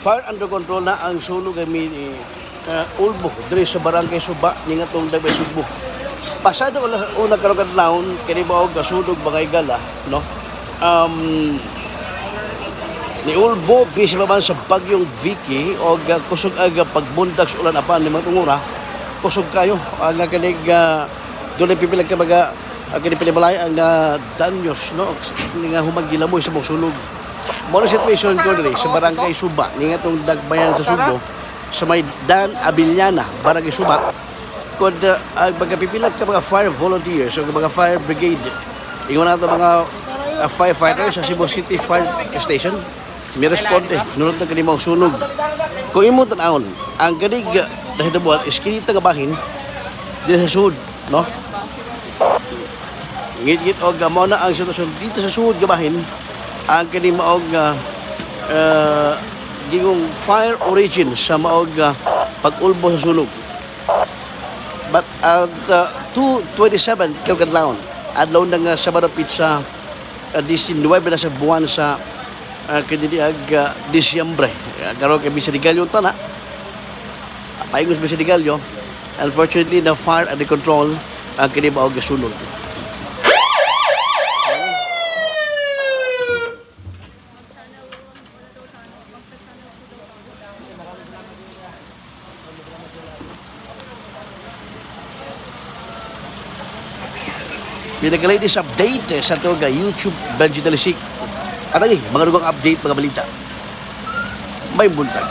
fire under control na ang sunog kami ulbo diri sa barangay Suba ning atong Dagway Sugbo. Pasado una karon kadlawon kini ba og sunog bagay gala no. Ni ulbo bisig man sa bagyong Vicky og kusog aga pagbundag sa ulan apan ni matungura kusog kayo ang kanig dunay pipilag ka baga kini pilibalay ang danyos no nga humagilamoy sa mong sunog. Mo na situation ko diri sa barangay Suba ning atong Dagbayan sa Sugbo sa may Dan Abiliana barangay Suba kod pagkapipilag ka mga fire volunteers o mga fire brigade ingon nato mga firefighters sa Cebu City Fire Station may responde nunod na kanimong sunog kung imo tan-awon ang kanig nahitabuan is kinita nga bahin dito sa sud no ngit og mo na ang sitwasyon dito sa sud nga bahin ang kini maog gingong fire origin sa maog pag-ulbo sa sunog. But at 2:27 kadlawon adlaw na nga sa barapit sa 19 na sa buwan sa kinidiag Disyembre. Karon kay Bisanigalyo ta na. Paingos Bisanigalyo. Unfortunately, the fire under control ang kini maog sunog. Pinaka-latest update sa ito YouTube Benjie Talisic. At mga rugong update, mga balita. May buntag.